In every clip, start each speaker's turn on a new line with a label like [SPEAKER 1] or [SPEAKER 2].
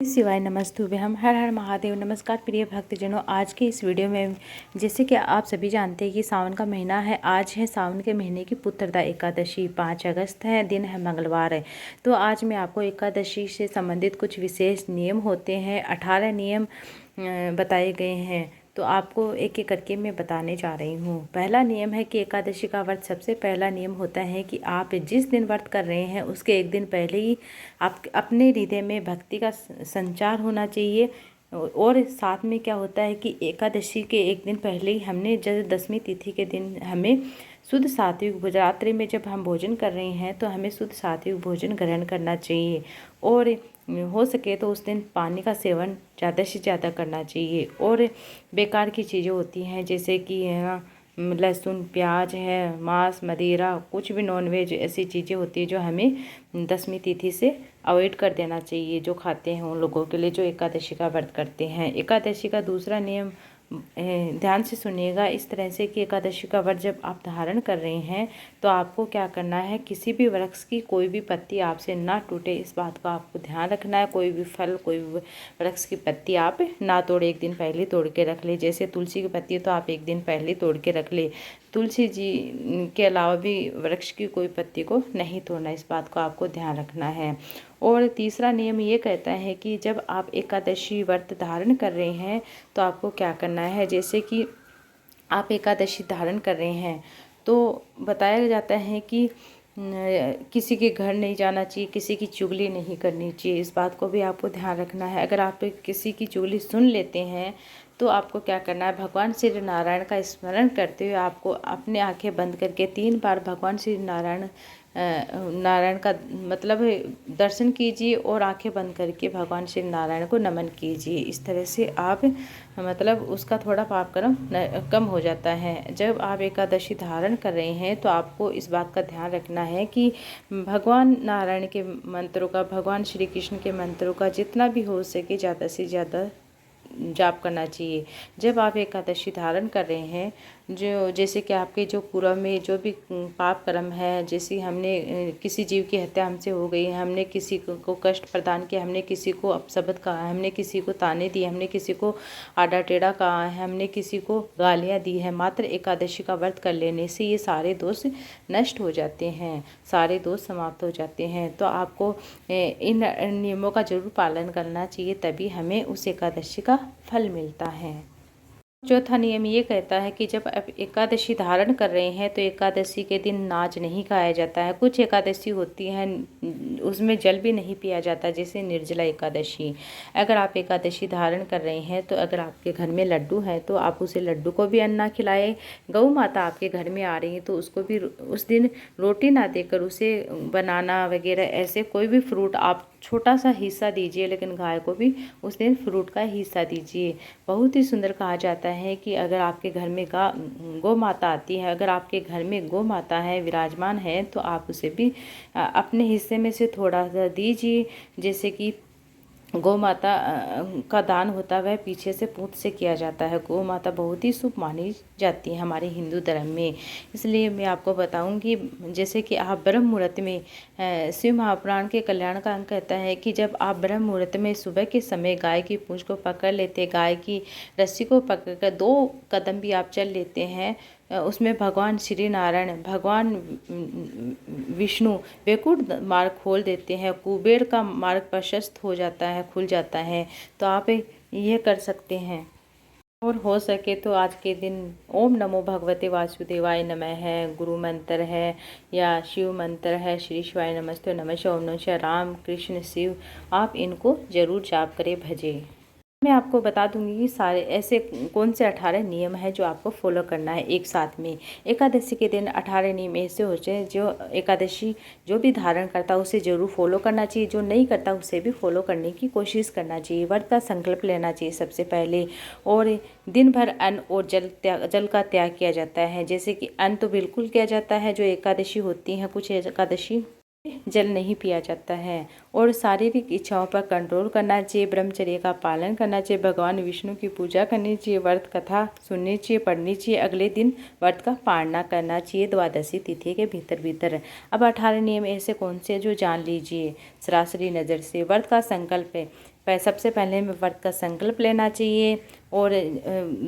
[SPEAKER 1] शिवाय नमस्तुभ्यं। हम हर हर महादेव। नमस्कार प्रिय भक्तजनों, आज के इस वीडियो में जैसे कि आप सभी जानते हैं कि सावन का महीना है। आज है सावन के महीने की पुत्रदा एकादशी, 5 अगस्त है, दिन है मंगलवार है। तो आज मैं आपको एकादशी से संबंधित कुछ विशेष नियम होते हैं, 18 नियम बताए गए हैं। तो आपको एक एक करके मैं बताने जा रही हूँ। पहला नियम है कि एकादशी का व्रत, सबसे पहला नियम होता है कि आप जिस दिन व्रत कर रहे हैं उसके एक दिन पहले ही आप अपने हृदय में भक्ति का संचार होना चाहिए। और साथ में क्या होता है कि एकादशी के एक दिन पहले ही हमने, जब दसवीं तिथि के दिन हमें शुद्ध सात्विक भोजन, रात्रि में जब हम भोजन कर रहे हैं तो हमें शुद्ध सात्विक भोजन ग्रहण करना चाहिए। और हो सके तो उस दिन पानी का सेवन ज़्यादा से ज़्यादा करना चाहिए। और बेकार की चीज़ें होती हैं जैसे कि लहसुन प्याज है, मांस मदिरा, कुछ भी नॉनवेज, ऐसी चीज़ें होती है जो हमें दसवीं तिथि से अवॉइड कर देना चाहिए, जो खाते हैं उन लोगों के लिए जो एकादशी का व्रत करते हैं। एकादशी का दूसरा नियम ध्यान से सुनिएगा इस तरह से कि एकादशी का व्रत जब आप धारण कर रहे हैं तो आपको क्या करना है, किसी भी वृक्ष की कोई भी पत्ती आपसे ना टूटे, इस बात का आपको ध्यान रखना है। कोई भी फल, कोई भी वृक्ष की पत्ती आप ना तोड़े, एक दिन पहले तोड़ के रख ले। जैसे तुलसी की पत्ती तो आप एक दिन पहले तोड़ के रख ले। तुलसी जी के अलावा भी वृक्ष की कोई पत्ती को नहीं तोड़ना, इस बात को आपको ध्यान रखना है। और तीसरा नियम ये कहता है कि जब आप एकादशी व्रत धारण कर रहे हैं तो आपको क्या करना है, जैसे कि आप एकादशी धारण कर रहे हैं तो बताया जाता है कि किसी के घर नहीं जाना चाहिए, किसी की चुगली नहीं करनी चाहिए, इस बात को भी आपको ध्यान रखना है। अगर आप किसी की चुगली सुन लेते हैं तो आपको क्या करना है, भगवान श्री नारायण का स्मरण करते हुए आपको अपने आंखें बंद करके 3 बार भगवान श्री नारायण का मतलब दर्शन कीजिए और आंखें बंद करके भगवान श्री नारायण को नमन कीजिए। इस तरह से आप मतलब उसका थोड़ा पाप कर्म कम हो जाता है। जब आप एकादशी धारण कर रहे हैं तो आपको इस बात का ध्यान रखना है कि भगवान नारायण के मंत्रों का, भगवान श्री कृष्ण के मंत्रों का जितना भी हो सके ज़्यादा से ज़्यादा जाप करना चाहिए। जब आप एकादशी धारण कर रहे हैं, जो जैसे कि आपके जो पूर्व में जो भी पाप कर्म है, जैसे हमने किसी जीव की हत्या हमसे हो गई है, हमने किसी को कष्ट प्रदान किया, हमने किसी को अपशब्द कहा, हमने किसी को ताने दिए, हमने किसी को आड़ा टेढ़ा कहा है, हमने किसी को गालियाँ दी है, मात्र एकादशी का व्रत कर लेने से ये सारे दोष नष्ट हो जाते हैं, सारे दोष समाप्त हो जाते हैं। तो आपको इन नियमों का जरूर पालन करना चाहिए, तभी हमें उस एकादशी का फल मिलता है। चौथा नियम ये कहता है कि जब आप एकादशी धारण कर रहे हैं तो एकादशी के दिन नाच नहीं खाया जाता है। कुछ एकादशी होती हैं उसमें जल भी नहीं पिया जाता, जैसे निर्जला एकादशी। अगर आप एकादशी धारण कर रहे हैं तो अगर आपके घर में लड्डू है तो आप उसे लड्डू को भी अन्न ना खिलाएं। गौ माता आपके घर में आ रही है तो उसको भी उस दिन रोटी ना देकर उसे बनाना वगैरह ऐसे कोई भी फ्रूट आप छोटा सा हिस्सा दीजिए, लेकिन गाय को भी उस दिन फ्रूट का हिस्सा दीजिए। बहुत ही सुंदर कहा जाता है कि अगर आपके घर में गौ माता आती है, अगर आपके घर में गौ माता है, विराजमान है, तो आप उसे भी अपने हिस्से में से थोड़ा सा दीजिए। जैसे कि गौ माता का दान होता है वह पीछे से पूंछ से किया जाता है। गौ माता बहुत ही शुभ मानी जाती है हमारे हिंदू धर्म में। इसलिए मैं आपको बताऊंगी, जैसे कि आप ब्रह्म मुहूर्त में, शिव महापुराण के कल्याण का अंग कहता है कि जब आप ब्रह्म मुहूर्त में सुबह के समय गाय की पूंछ को पकड़ लेते, गाय की रस्सी को पकड़कर 2 कदम भी आप चल लेते हैं, उसमें भगवान श्री नारायण, भगवान विष्णु वैकुंठ मार्ग खोल देते हैं, कुबेर का मार्ग प्रशस्त हो जाता है, खुल जाता है। तो आप यह कर सकते हैं। और हो सके तो आज के दिन ओम नमो भगवते वासुदेवाय नमः है, गुरु मंत्र है या शिव मंत्र है, श्री शिवाय नमस्ते, नमः ओम नमः राम कृष्ण शिव, आप इनको जरूर जाप करें, भजे। मैं आपको बता दूंगी कि सारे ऐसे कौन से 18 नियम हैं जो आपको फॉलो करना है एक साथ में। एकादशी के दिन 18 नियम ऐसे होते हैं जो एकादशी जो भी धारण करता है उसे जरूर फॉलो करना चाहिए, जो नहीं करता उसे भी फॉलो करने की कोशिश करना चाहिए। व्रत का संकल्प लेना चाहिए सबसे पहले। और दिन भर अन्न और जल का त्याग किया जाता है। जैसे कि अन्न तो बिल्कुल किया जाता है, जो एकादशी होती हैं, कुछ एकादशी जल नहीं पिया जाता है। और शारीरिक इच्छाओं पर कंट्रोल करना चाहिए, ब्रह्मचर्य का पालन करना चाहिए, भगवान विष्णु की पूजा करनी चाहिए, व्रत कथा सुननी चाहिए, पढ़नी चाहिए, अगले दिन व्रत का पालना करना चाहिए द्वादशी तिथि के भीतर। अब 18 नियम ऐसे कौन से जो जान लीजिए सरासरी नज़र से। व्रत का संकल्प है सबसे पहले हमें व्रत का संकल्प लेना चाहिए। और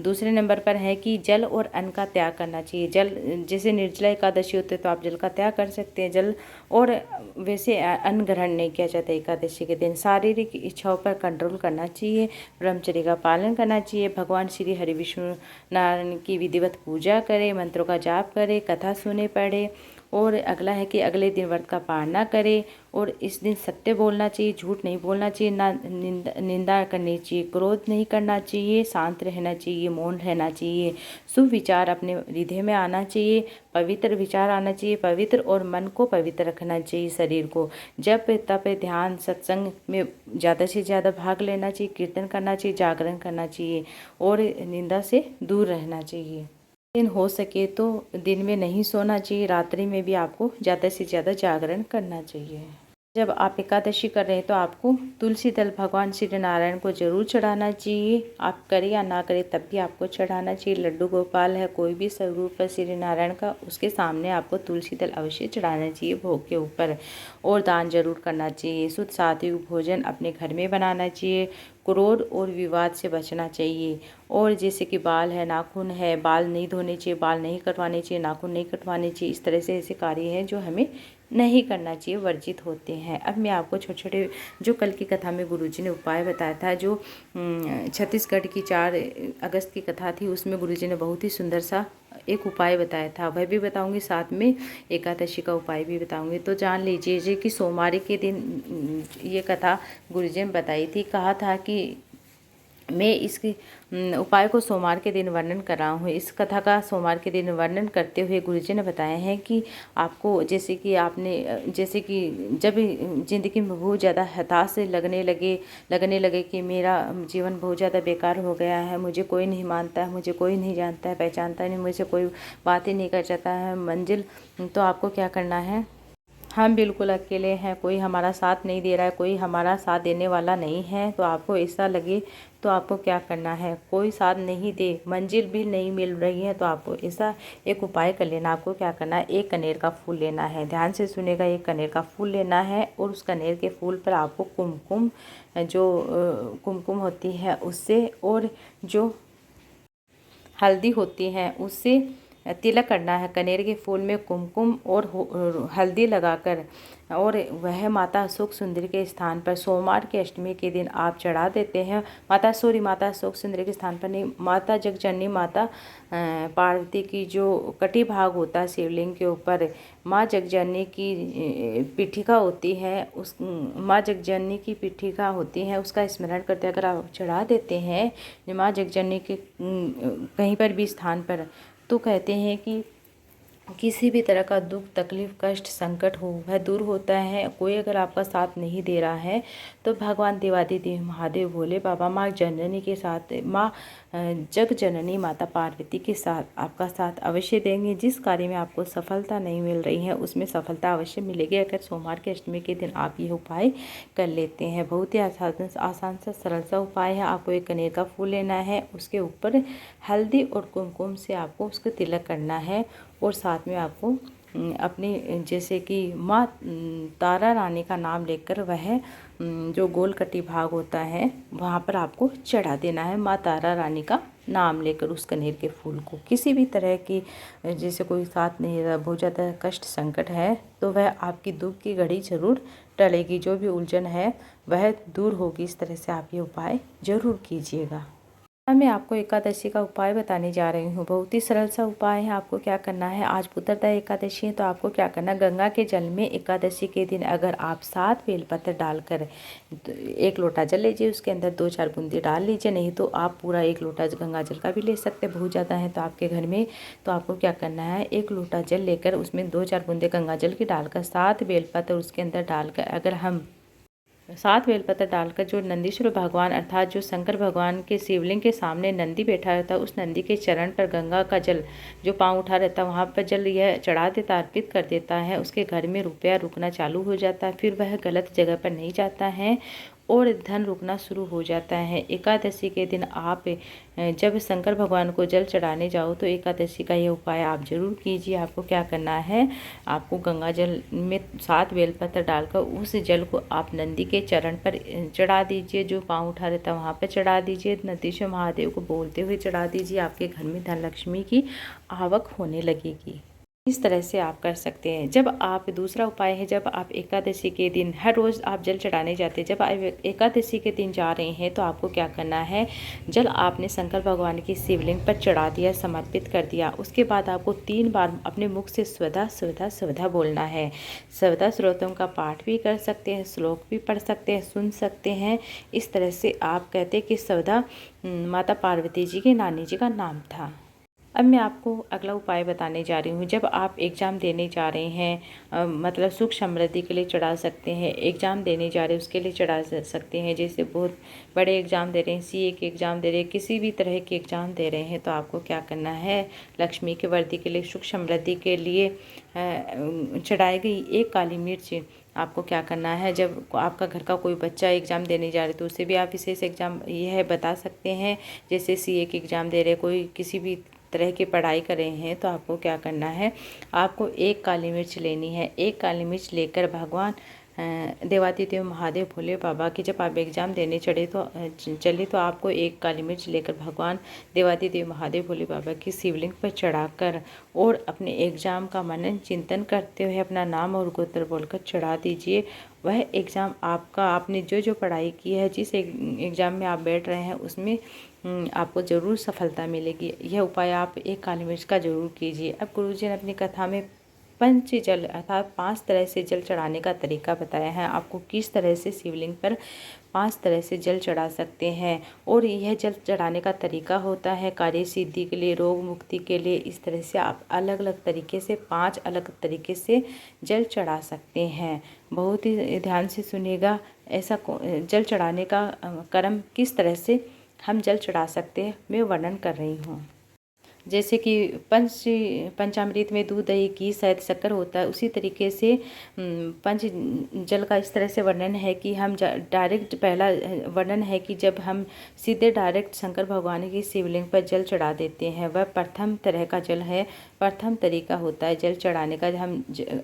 [SPEAKER 1] दूसरे नंबर पर है कि जल और अन्न का त्याग करना चाहिए। जल जैसे निर्जला एकादशी होते तो आप जल का त्याग कर सकते हैं, जल और वैसे अन्न ग्रहण नहीं किया जाता एकादशी के दिन। शारीरिक इच्छाओं पर कंट्रोल करना चाहिए, ब्रह्मचर्य का पालन करना चाहिए, भगवान श्री हरि विष्णु नारायण की विधिवत पूजा करें, मंत्रों का जाप करें, कथा सुने पढ़े। और अगला है कि अगले दिन व्रत का पारण ना करें और इस दिन सत्य बोलना चाहिए, झूठ नहीं बोलना चाहिए, ना निंदा करनी चाहिए, क्रोध नहीं करना चाहिए, शांत रहना चाहिए, मौन रहना चाहिए, शुभ विचार अपने हृदय में आना चाहिए, पवित्र विचार आना चाहिए, पवित्र और मन को पवित्र रखना चाहिए, शरीर को जप तप ध्यान सत्संग में ज़्यादा से ज़्यादा भाग लेना चाहिए, कीर्तन करना चाहिए, जागरण करना चाहिए और निंदा से दूर रहना चाहिए। दिन हो सके तो दिन में नहीं सोना चाहिए, रात्रि में भी आपको ज़्यादा से ज़्यादा जागरण करना चाहिए। जब आप एकादशी कर रहे हैं तो आपको तुलसी दल भगवान श्री नारायण को जरूर चढ़ाना चाहिए। आप करें या ना करें तब भी आपको चढ़ाना चाहिए। लड्डू गोपाल है, कोई भी स्वरूप है श्री नारायण का, उसके सामने आपको तुलसी दल अवश्य चढ़ाना चाहिए भोग के ऊपर। और दान जरूर करना चाहिए। शुद्ध सात्विक भोजन अपने घर में बनाना चाहिए। क्रोध और विवाद से बचना चाहिए। और जैसे कि बाल है, नाखून है, बाल नहीं धोने चाहिए, बाल नहीं कटवाने चाहिए, नाखून नहीं कटवाने चाहिए। इस तरह से ऐसे कार्य हैं जो हमें नहीं करना चाहिए, वर्जित होते हैं। अब मैं आपको छोटे छोटे जो कल की कथा में गुरुजी ने उपाय बताया था, जो छत्तीसगढ़ की 4 अगस्त की कथा थी, उसमें गुरुजी ने बहुत ही सुंदर सा एक उपाय बताया था, वह भी बताऊंगी, साथ में एकादशी का उपाय भी बताऊंगी। तो जान लीजिए कि सोमवार के दिन ये कथा गुरुजी ने बताई थी। कहा था कि मैं इसके उपाय को सोमवार के दिन वर्णन कर रहा हूँ। इस कथा का सोमवार के दिन वर्णन करते हुए गुरुजी ने बताया है कि आपको जैसे कि जब ज़िंदगी में बहुत ज़्यादा हताश लगने लगे कि मेरा जीवन बहुत ज़्यादा बेकार हो गया है, मुझे कोई नहीं मानता है, मुझे कोई नहीं जानता है, पहचानता नहीं, मुझे कोई बात ही नहीं कर जाता है मंजिल, तो आपको क्या करना है, हम बिल्कुल अकेले हैं, कोई हमारा साथ नहीं दे रहा है, कोई हमारा साथ देने वाला नहीं है। तो आपको ऐसा लगे तो आपको क्या करना है, कोई साथ नहीं दे, मंजिल भी नहीं मिल रही है, तो आपको ऐसा एक उपाय कर लेना। आपको क्या करना है, एक कनेर का फूल लेना है, ध्यान से सुनेगा, एक कनेर का फूल लेना है और उस कनेर के फूल पर आपको कुमकुम होती है उससे, और जो हल्दी होती है उससे तिलक करना है। कनेर के फूल में कुमकुम और हल्दी लगाकर, और वह माता अशोक सुंदरी के स्थान पर सोमवार की अष्टमी के दिन आप चढ़ा देते हैं। माता अशोक सुंदरी के स्थान पर नहीं, माता जगजननी माता पार्वती की जो कटी भाग होता है शिवलिंग के ऊपर, माँ जगजननी की पीठिका होती है, उस माँ जगजननी की पीठिका होती है, उसका स्मरण करते अगर आप चढ़ा देते हैं माँ जगजननी के कहीं पर भी स्थान पर, तो कहते हैं कि किसी भी तरह का दुख तकलीफ कष्ट संकट हो वह दूर होता है। कोई अगर आपका साथ नहीं दे रहा है तो भगवान देवादिदेव महादेव भोले बाबा माँ जननी के साथ, माँ जग जननी माता पार्वती के साथ आपका साथ अवश्य देंगे। जिस कार्य में आपको सफलता नहीं मिल रही है उसमें सफलता अवश्य मिलेगी अगर सोमवार के अष्टमी के दिन आप ये उपाय कर लेते हैं। बहुत ही आसान सा सरल सा उपाय है। आपको एक कनेर का फूल लेना है, उसके ऊपर हल्दी और कुमकुम से आपको उसको तिलक करना है, और साथ में आपको अपनी जैसे कि माँ तारा रानी का नाम लेकर वह जो गोल कटी भाग होता है वहाँ पर आपको चढ़ा देना है। माँ तारा रानी का नाम लेकर उस कनेर के फूल को, किसी भी तरह की जैसे कोई साथ नहीं रहा, बहुत ज़्यादा कष्ट संकट है, तो वह आपकी दुख की घड़ी जरूर टलेगी, जो भी उलझन है वह दूर होगी। इस तरह से आप ये उपाय जरूर कीजिएगा। मैं आपको एकादशी का उपाय बताने जा रही हूँ। बहुत ही सरल सा उपाय है। आपको क्या करना है, आज पुत्रदा एकादशी है तो आपको क्या करना है, गंगा के जल में एकादशी के दिन अगर आप 7 बेलपत्र डालकर 1 लोटा जल लीजिए, उसके अंदर 2-4 बूंदी डाल लीजिए, नहीं तो आप पूरा 1 लोटा गंगा जल का भी ले सकते हैं। बहुत ज़्यादा है तो आपके घर में, तो आपको क्या करना है, 1 लोटा जल लेकर उसमें 2-4 बूंदे गंगा जल की डालकर 7 बेलपत्र उसके अंदर डालकर, अगर हम 7 बेलपत्र डालकर जो नंदीश्वर भगवान अर्थात जो शंकर भगवान के शिवलिंग के सामने नंदी बैठा रहता है, उस नंदी के चरण पर गंगा का जल जो पाँव उठा रहता है वहाँ पर जल यह चढ़ा देता, अर्पित कर देता है, उसके घर में रुपया रुकना चालू हो जाता है। फिर वह गलत जगह पर नहीं जाता है और धन रुकना शुरू हो जाता है। एकादशी के दिन आप जब शंकर भगवान को जल चढ़ाने जाओ तो एकादशी का यह उपाय आप जरूर कीजिए। आपको क्या करना है, आपको गंगा जल में 7 बेलपत्र डालकर उस जल को आप नंदी के चरण पर चढ़ा दीजिए। जो पाँव उठा रहता है वहाँ पर चढ़ा दीजिए। नंदीश्वर महादेव को बोलते हुए चढ़ा दीजिए। आपके घर में धन लक्ष्मी की आवक होने लगेगी। इस तरह से आप कर सकते हैं। जब आप दूसरा उपाय है, जब आप एकादशी के दिन हर रोज़ आप जल चढ़ाने जाते हैं, जब आप एकादशी के दिन जा रहे हैं तो आपको क्या करना है, जल आपने शंकर भगवान की शिवलिंग पर चढ़ा दिया, समर्पित कर दिया। उसके बाद आपको 3 बार अपने मुख से स्वधा स्वधा स्वधा बोलना है। स्वधा स्रोतों का पाठ भी कर सकते हैं, श्लोक भी पढ़ सकते हैं, सुन सकते हैं। इस तरह से आप कहते हैं कि स्वधा माता पार्वती जी के नानी जी का नाम था। अब मैं आपको अगला उपाय बताने जा रही हूँ। जब आप एग्ज़ाम देने जा रहे हैं, मतलब सुख समृद्धि के लिए चढ़ा सकते हैं। एग्ज़ाम देने जा रहे हैं उसके लिए चढ़ा सकते हैं। जैसे बहुत बड़े एग्ज़ाम दे रहे हैं, सीए के एग्ज़ाम दे रहे हैं, किसी भी तरह के एग्ज़ाम दे रहे हैं, तो आपको क्या करना है, लक्ष्मी की वृद्धि के लिए, सुख समृद्धि के लिए चढ़ाई गई 1 काली मिर्च आपको क्या करना है। जब आपका घर का कोई बच्चा एग्ज़ाम देने जा रहे तो उसे भी आप विशेष एग्ज़ाम यह बता सकते हैं। जैसे सीए के एग्ज़ाम दे रहे, कोई किसी भी तरह की पढ़ाई कर रहे हैं, तो आपको क्या करना है, आपको 1 काली मिर्च लेनी है। 1 काली मिर्च लेकर भगवान देवादिदेव महादेव भोले बाबा की, जब आप एग्ज़ाम देने चले तो आपको 1 काली मिर्च लेकर भगवान देवादिदेव महादेव भोले बाबा की शिवलिंग पर चढ़ाकर और अपने एग्ज़ाम का मनन चिंतन करते हुए अपना नाम और गोत्र बोलकर चढ़ा दीजिए। वह एग्ज़ाम आपका, आपने जो पढ़ाई की है, जिस एग्ज़ाम में आप बैठ रहे हैं उसमें आपको ज़रूर सफलता मिलेगी। यह उपाय आप 1 काली मिर्च का ज़रूर कीजिए। अब गुरुजी ने अपनी कथा में पंच जल अर्थात 5 तरह से जल चढ़ाने का तरीका बताया है। आपको किस तरह से शिवलिंग पर 5 तरह से जल चढ़ा सकते हैं, और यह जल चढ़ाने का तरीका होता है कार्य सिद्धि के लिए, रोग मुक्ति के लिए। इस तरह से आप अलग अलग तरीके से 5 अलग तरीके से जल चढ़ा सकते हैं। बहुत ही ध्यान से सुनिएगा। ऐसा जल चढ़ाने का क्रम किस तरह से हम जल चढ़ा सकते हैं मैं वर्णन कर रही हूँ। जैसे कि पंचामृत में दूध दही घी शहद शक्कर होता है, उसी तरीके से पंच जल का इस तरह से वर्णन है कि हम डायरेक्ट, पहला वर्णन है कि जब हम सीधे डायरेक्ट शंकर भगवान की शिवलिंग पर जल चढ़ा देते हैं, वह प्रथम तरह का जल है, प्रथम तरीका होता है जल चढ़ाने का। हम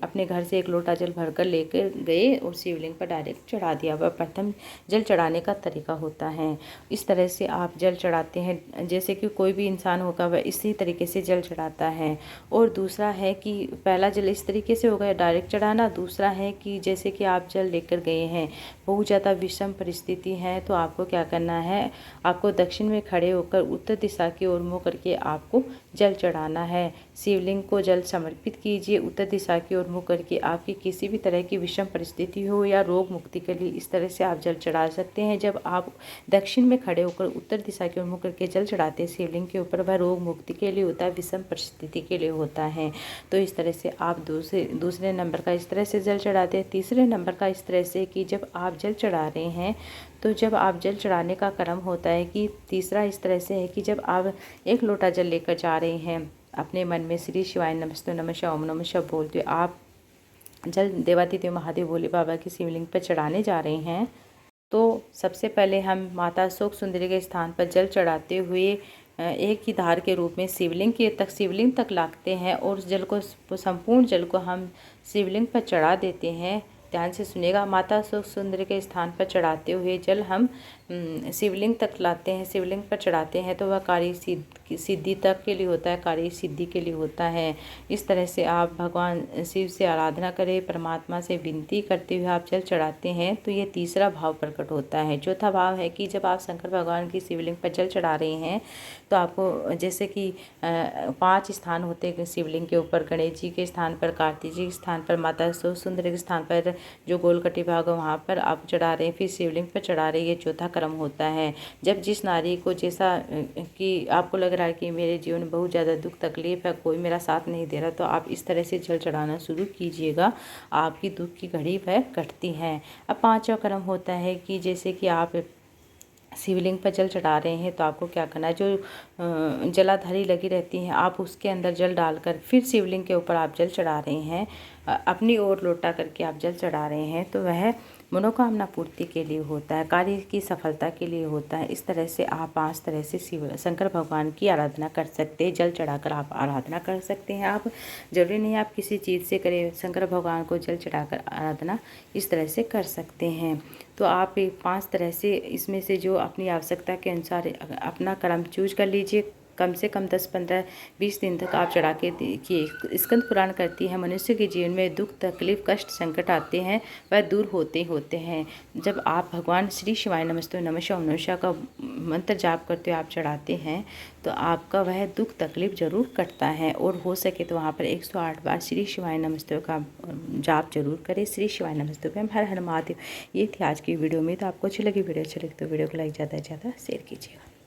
[SPEAKER 1] अपने घर से 1 लोटा जल भरकर लेकर गए और शिवलिंग पर डायरेक्ट चढ़ा दिया, वह प्रथम जल चढ़ाने का तरीका होता है। इस तरह से आप जल चढ़ाते हैं। जैसे कि कोई भी इंसान होगा वह इसी तरीके से जल चढ़ाता है। और दूसरा है कि पहला जल इस तरीके से हो गया डायरेक्ट चढ़ाना। दूसरा है कि जैसे कि आप जल लेकर गए हैं, बहुत ज़्यादा विषम परिस्थिति है, तो आपको क्या करना है, आपको दक्षिण में खड़े होकर उत्तर दिशा की ओर मुँह करके आपको जल चढ़ाना है। शिवलिंग को जल समर्पित कीजिए उत्तर दिशा की ओर मुँह करके। आपकी किसी भी तरह की विषम परिस्थिति हो या रोग मुक्ति के लिए इस तरह से आप जल चढ़ा सकते हैं। जब आप दक्षिण में खड़े होकर उत्तर दिशा की ओर मुँह करके जल चढ़ाते हैं शिवलिंग के ऊपर, वह रोग मुक्ति के लिए होता है, विषम परिस्थिति के लिए होता है। तो इस तरह से आप दूसरे नंबर का इस तरह से जल चढ़ाते हैं। तीसरे नंबर का इस तरह से कि जब आप जल चढ़ा रहे हैं, तो जब आप जल चढ़ाने का क्रम होता है कि तीसरा इस तरह से है कि जब आप 1 लोटा जल लेकर जा रहे हैं, अपने मन में श्री शिवाय नमस्ते नमः शिवाय ओम नमः शिवाय बोलते आप जल देवादिदेव महादेव भोले बाबा की शिवलिंग पर चढ़ाने जा रहे हैं, तो सबसे पहले हम माता अशोक सुंदरी के स्थान पर जल चढ़ाते हुए एक ही धार के रूप में शिवलिंग तक लाते हैं और जल को, संपूर्ण जल को हम शिवलिंग पर चढ़ा देते हैं। ध्यान से सुनिएगा। माता अशोक सुंदरी के स्थान पर चढ़ाते हुए जल हम शिवलिंग तक लाते हैं, शिवलिंग पर चढ़ाते हैं, तो वह कार्य सिद्धि तक के लिए होता है, कार्य सिद्धि के लिए होता है। इस तरह से आप भगवान शिव से आराधना करें, परमात्मा से विनती करते हुए आप जल चढ़ाते हैं, तो ये तीसरा भाव प्रकट होता है। चौथा भाव है कि जब आप शंकर भगवान की शिवलिंग पर जल चढ़ा रहे हैं, तो आपको जैसे कि 5 स्थान होते हैं शिवलिंग के ऊपर, गणेश जी के स्थान पर, कार्तिक जी के स्थान पर, माता अशोक सुंदरी के स्थान पर जो गोलकटी भाग है वहाँ पर आप चढ़ा रहे हैं, फिर शिवलिंग पर चढ़ा रहे हैं। ये चौथा क्रम होता है। जब जिस नारी को जैसा कि आपको लग रहा है कि मेरे जीवन में बहुत ज़्यादा दुख तकलीफ है, कोई मेरा साथ नहीं दे रहा, तो आप इस तरह से जल चढ़ाना शुरू कीजिएगा, आपकी दुख की घड़ी वह कटती है। अब 5वां क्रम होता है कि जैसे कि आप शिवलिंग पर जल चढ़ा रहे हैं, तो आपको क्या करना है, जो जलाधारी लगी रहती हैं आप उसके अंदर जल डालकर फिर शिवलिंग के ऊपर आप जल चढ़ा रहे हैं, अपनी ओर लौटा करके आप जल चढ़ा रहे हैं, तो वह मनोकामना पूर्ति के लिए होता है, कार्य की सफलता के लिए होता है। इस तरह से आप 5 तरह से शंकर भगवान की आराधना कर सकते हैं। जल चढ़ाकर आप आराधना कर सकते हैं। आप जरूरी नहीं आप किसी चीज़ से करें, शंकर भगवान को जल चढ़ाकर आराधना इस तरह से कर सकते हैं। तो आप 5 तरह से इसमें से जो अपनी आवश्यकता के अनुसार अपना क्रम चूज कर लीजिए। कम से कम 10, 15, 20 दिन तक आप चढ़ा के देखिए। स्कंद पुराण करती है मनुष्य के जीवन में दुख, तकलीफ, कष्ट, संकट आते हैं वह दूर होते हैं। जब आप भगवान श्री शिवाय नमस्ते नमः शिवाय नमः का मंत्र जाप करते हो, आप चढ़ाते हैं तो आपका वह दुख तकलीफ जरूर कटता है। और हो सके तो वहाँ पर 108 बार श्री शिवाय नमस्ते का जाप जरूर करें। श्री शिवाय नमस्ते पे हम हर हर महादेव। ये थी आज की वीडियो में। तो आपको अच्छी लगी वीडियो, अच्छी लगी तो वीडियो को लाइक ज़्यादा से ज़्यादा शेयर कीजिएगा।